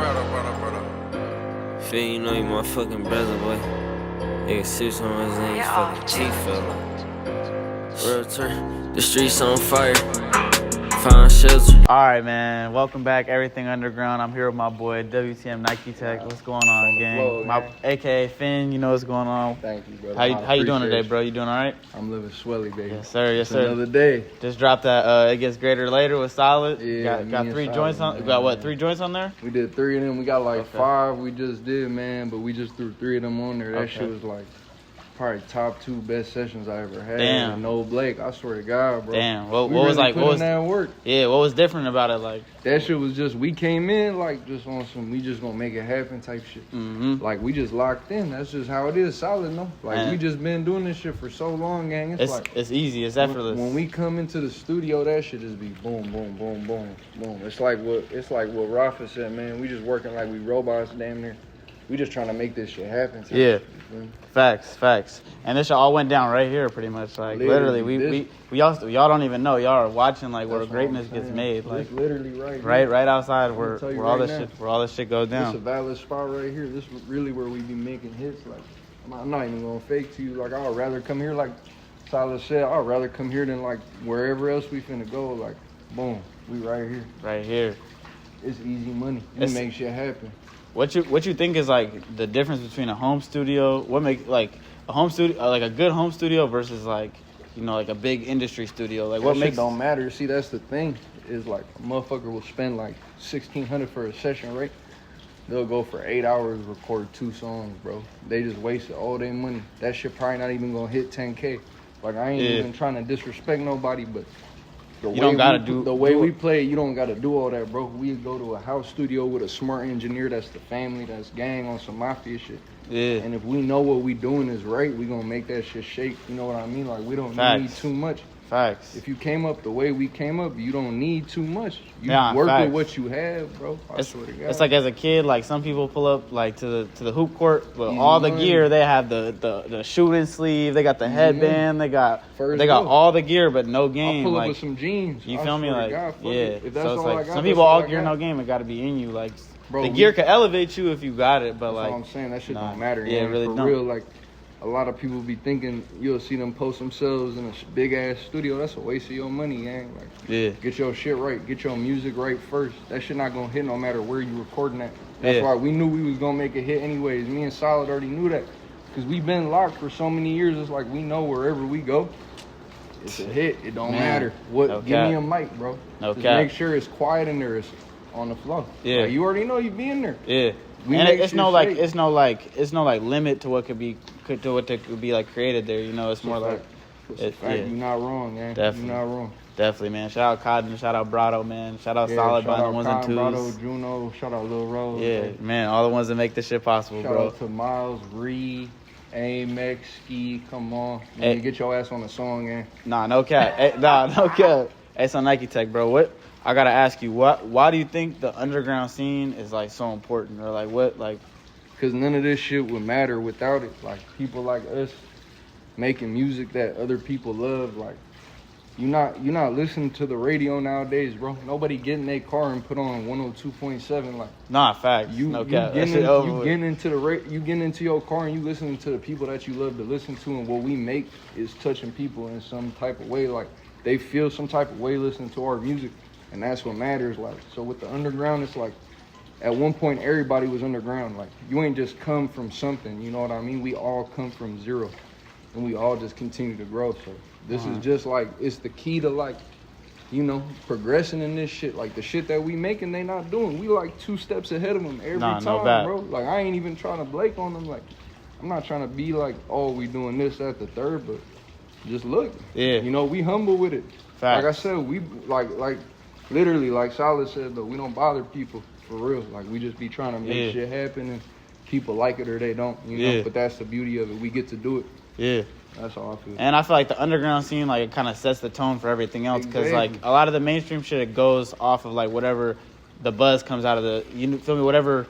Brother. Feel you know you my fucking brother, boy. Nigga, serious on his name, fucking chief fella. Wrld Tour, the streets on fire. Find shelter. Alright, man. Welcome back, Everything Underground. I'm here with my boy, WTM Niketech. What's going on, gang? My AKA Finn, you know what's going on. Thank you, brother. How you doing today, bro? You doing alright? I'm living swelly, baby. Yes, sir. Yes, sir. Another day. Just dropped that It Gets Greater Later with Solid. Yeah, got three joints on. Man. Got what? 3 joints on there? We did 3 of them. We got like 5 we just did, man. But we just threw 3 of them on there. That shit was like probably top 2 best sessions I ever had. Damn. No Blake, I swear to God, bro. Damn. What we was really like? What was that work? Yeah. What was different about it? Like that shit was just we came in like just on some we just gonna make it happen type shit. Like we just locked in. That's just how it is. Solid, no. Like we just been doing this shit for so long, gang. It's easy. It's effortless. When we come into the studio, that shit just be boom, boom, boom, boom, boom. It's like what Rafa said, man. We just working like we robots, damn near. We just trying to make this shit happen. Yeah. Facts. And this all went down right here, pretty much. Like literally, y'all don't even know. Y'all are watching like where greatness gets made. Like it's literally right outside where all this shit goes down. It's a valid spot right here. This is really where we be making hits. Like I'm not even gonna fake to you. Like I'd rather come here, like Solid said. I'd rather come here than like wherever else we finna go. Like boom, we right here. Right here. It's easy money. We make shit happen. What you think is like the difference between a home studio? What make like a home studio, like a good home studio versus like, you know, like a big industry studio? Like what makes don't matter. See, that's the thing is like a motherfucker will spend like $1,600 for a session, right? They'll go for 8 hours, record 2 songs, bro. They just wasted all their money. That shit probably not even gonna hit 10K. Like I ain't even trying to disrespect nobody, but the way we play, you don't gotta do all that, bro. We go to a house studio with a smart engineer that's the family, that's gang on some mafia shit. Yeah. And if we know what we doing is right, we gonna make that shit shake. You know what I mean? Like we don't need too much. Facts. If you came up the way we came up, you don't need too much. You work with what you have, bro. I swear to God. It's like as a kid, like some people pull up like to the hoop court with all the gear. They have the shooting sleeve, they got the headband, they got all the gear, but no game. I'll pull like, up with some jeans. You feel me? Like God, if that's so it's like some people all gear, no game. It got to be in you. Like bro, the gear could elevate you if you got it, but that's like all I'm saying, that shit don't matter. Yeah, really for don't. Real, like. A lot of people be thinking you'll see them post themselves in a big ass studio. That's a waste of your money, gang. Like, get your shit right, get your music right first. That shit not gonna hit no matter where you recording at. That's why we knew we was gonna make a hit anyways. Me and Solid already knew that, cause we've been locked for so many years. It's like we know wherever we go, it's a hit. It don't matter what. Give me a mic, bro. Just make sure it's quiet in there. It's on the flow. Yeah, like, you already know you be in there. Yeah. And it's no limit to what could be like created there. You know, it's more like you're not wrong, man. Definitely. You're not wrong. Definitely, man. Shout out Codden, shout out Brado, man. Shout out Solid by the ones and twos. Brado, Juno, shout out Lil Rose. Yeah, man, all the ones that make this shit possible, bro. Shout out to Miles, Ree, Amex, Ski. Come on, man, get your ass on the song, man. Nah, no cap. No cap. Hey, so Niketech, bro. What? I gotta ask you, why do you think the underground scene is like so important, or like what, like? Because none of this shit would matter without it. Like people like us making music that other people love. Like you're not listening to the radio nowadays, bro. Nobody get in their car and put on 102.7. Like nah, facts. You getting into your car and you listening to the people that you love to listen to, and what we make is touching people in some type of way. Like they feel some type of way listening to our music. And that's what matters. Like, so with the underground, it's like, at one point, everybody was underground. Like, you ain't just come from something, you know what I mean? We all come from zero, and we all just continue to grow. So this is just like, it's the key to like, you know, progressing in this shit. Like the shit that we making, they not doing. We like 2 steps ahead of them every time, bro. Like, I ain't even trying to blake on them. Like, I'm not trying to be like, oh, we doing this, that, the third, but just look. Yeah. You know, we humble with it. Facts. Like I said, we like. Literally, like Solid said, though, we don't bother people for real. Like, we just be trying to make shit happen, and people like it or they don't, you know? But that's the beauty of it. We get to do it. Yeah. That's all I feel. And I feel like the underground scene, like, it kind of sets the tone for everything else. Because, like, a lot of the mainstream shit, it goes off of, like, whatever the buzz comes out of the, you feel me, whatever,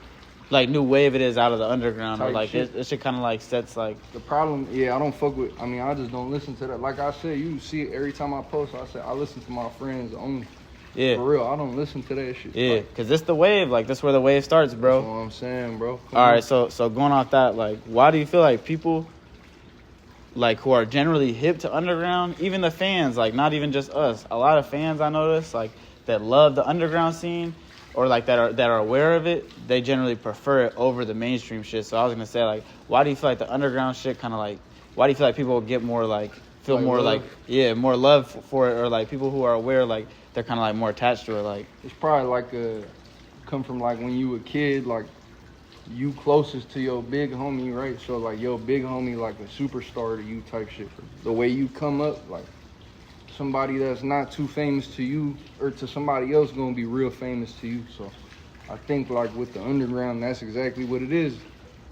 like, new wave it is out of the underground. Or, like, it shit kind of, like, sets, like... The problem, I don't fuck with, I just don't listen to that. Like I said, you see it every time I post, I say, I listen to my friends only. Yeah. For real, I don't listen to that shit. Yeah, because this the wave. Like, this where the wave starts, bro. That's what I'm saying, bro. All right, so going off that, like, why do you feel like people, like, who are generally hip to underground, even the fans, like, not even just us, a lot of fans I notice, like, that love the underground scene, or like that are aware of it, they generally prefer it over the mainstream shit. So I was gonna say, like, why do you feel like the underground shit kind of like, why do you feel like people get more like feel like more love? Like, yeah, more love for it, or like people who are aware, like, they're kind of like more attached to it? Like, it's probably like come from like when you a kid, like you closest to your big homie, right? So like your big homie like a superstar to you type shit. The way you come up, like somebody that's not too famous to you or to somebody else gonna be real famous to you. So I think like with the underground, that's exactly what it is.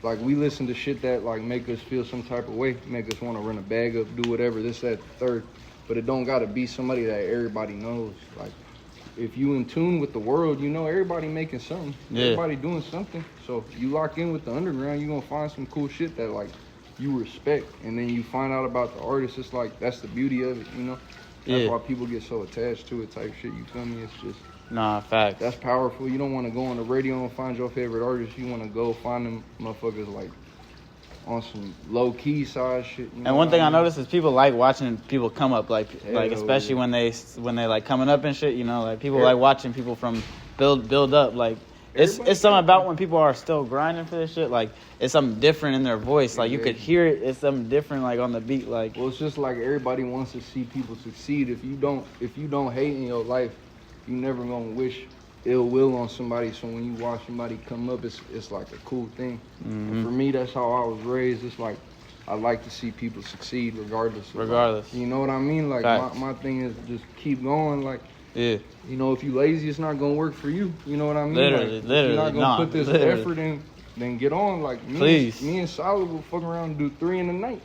Like we listen to shit that like make us feel some type of way, make us want to run a bag up, do whatever, this, that, the third. But it don't gotta be somebody that everybody knows. Like if you in tune with the world, you know everybody making something. Yeah. Everybody doing something. So you lock in with the underground, you gonna find some cool shit that like you respect. And then you find out about the artist, it's like that's the beauty of it, you know? That's why people get so attached to it type shit, you feel me? It's just... Nah, facts. That's powerful. You don't want to go on the radio and find your favorite artist. You want to go find them motherfuckers like on some low-key side shit. You know and one thing I noticed is people like watching people come up, like especially when they like coming up and shit, you know, like people like watching people from build up, like it's something about when people are still grinding for this shit, like it's something different in their voice, like you could hear it, it's something different like on the beat, like. Well, it's just like everybody wants to see people succeed. If you don't hate in your life, you never gonna wish ill will on somebody. So when you watch somebody come up, it's like a cool thing. Mm-hmm. And for me, that's how I was raised. It's like I like to see people succeed regardless. Like, you know what I mean? Like my thing is just keep going. Like, yeah, you know, if you lazy, it's not gonna work for you. You know what I mean? Literally, if you're not gonna put this effort in, then get on. Like me and Solid will fuck around and do 3 in the night.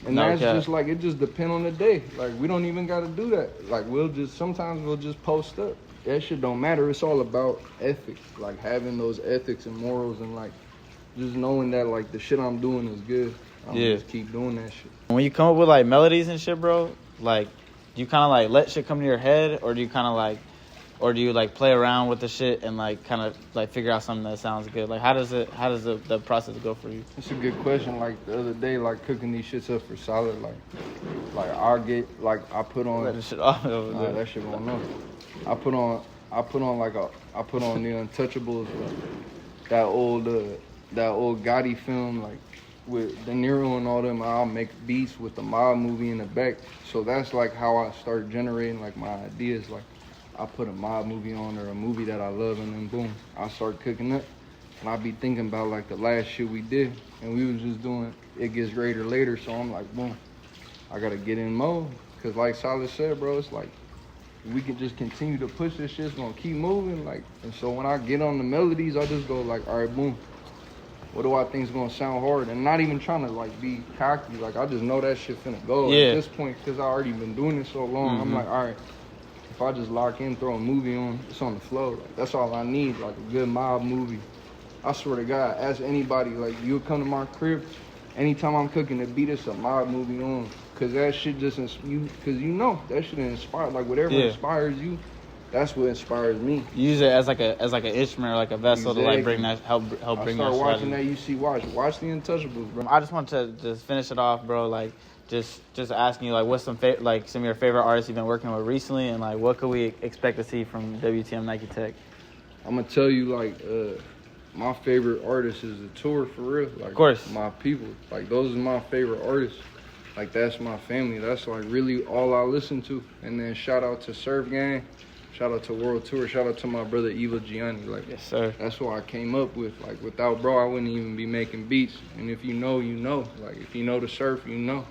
And that's just like, it just depend on the day. Like we don't even gotta do that. Like sometimes we'll just post up. That shit don't matter. It's all about ethics. Like having those ethics and morals and like just knowing that like the shit I'm doing is good. I'm just keep doing that shit. When you come up with like melodies and shit, bro, like do you kind of like let shit come to your head, or do you kind of like, or do you like play around with the shit and like kind of like figure out something that sounds good? Like how does the process go for you? It's a good question. Like the other day, like cooking these shits up for Solid, like I'll get like I put on that shit off over there. That shit going on. I put on the Untouchables, that old Gotti film, like with De Niro and all them. I'll make beats with the Mob movie in the back. So that's like how I start generating like my ideas. Like I put a Mob movie on or a movie that I love, and then boom, I start cooking up. And I be thinking about like the last shit we did, and we was just doing It Gets Greater Later. So I'm like, boom, I gotta get in mode. Cause like Solid said, bro, it's like we can just continue to push this shit. It's gonna keep moving. Like, and so when I get on the melodies, I just go like, all right, boom. What do I think is gonna sound hard? And not even trying to like be cocky. Like I just know that shit finna go at this point, cause I already been doing it so long. I'm like, all right. If I just lock in, throw a movie on, it's on the flow. Like, that's all I need, like a good Mob movie. I swear to God, ask anybody, like you'll come to my crib, anytime I'm cooking the beat, it's a Mob movie on. Cause that shit just, cause you know, that shit inspires, like whatever inspires you, that's what inspires me. You use it as like an instrument or like a vessel to like bring that, help bring that. I start watching that UC Watch the Untouchables, bro. I just want to just finish it off, bro, like, just asking you, like, what's some of your favorite artists you've been working with recently, and like what could we expect to see from WTM Niketech? I'm gonna tell you, like, my favorite artist is the tour, for real. Like, of course, my people, like those are my favorite artists. Like that's my family. That's like really all I listen to. And then shout out to Swurv Gang, shout out to Wrld Tour, shout out to my brother Eva Gianni. Like, yes, sir. That's what I came up with. Like without bro, I wouldn't even be making beats. And if you know, you know. Like if you know the surf, you know.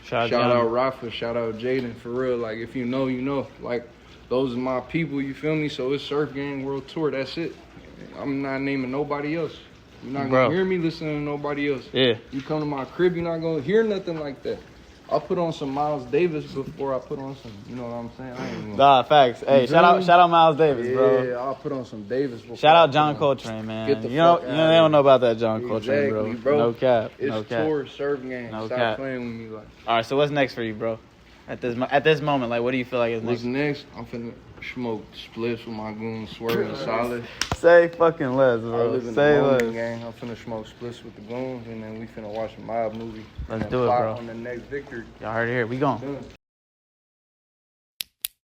Shout out Rafa, shout out Jaden, for real. Like, if you know, you know. Like, those are my people, you feel me? So it's Swurv Gang, Wrld Tour, that's it. I'm not naming nobody else. You're not going to hear me listening to nobody else. Yeah. You come to my crib, you're not going to hear nothing like that. I'll put on some Miles Davis before I put on some, you know what I'm saying? I ain't nah, facts. Hey, shout out Miles Davis, bro. Yeah, I'll put on some Davis before. Shout out John Coltrane, man. Get the you know they don't know about that John Coltrane, bro. No cap. It's no cap. Tour, Swurv Gang. No Stop cap. playing with me, like. All right, so what's next for you, bro? At this moment, like, what do you feel like is next? What's next? I'm finna Smoked splits with my goons, Swurv and Solid. Say fucking less, I bro. live in Say the less. Bowling gang. I'm finna smoke splits with the goons, and then we finna watch a mob movie. Let's and do it, plot bro. on the next victory. Y'all heard it here. We gone. Done.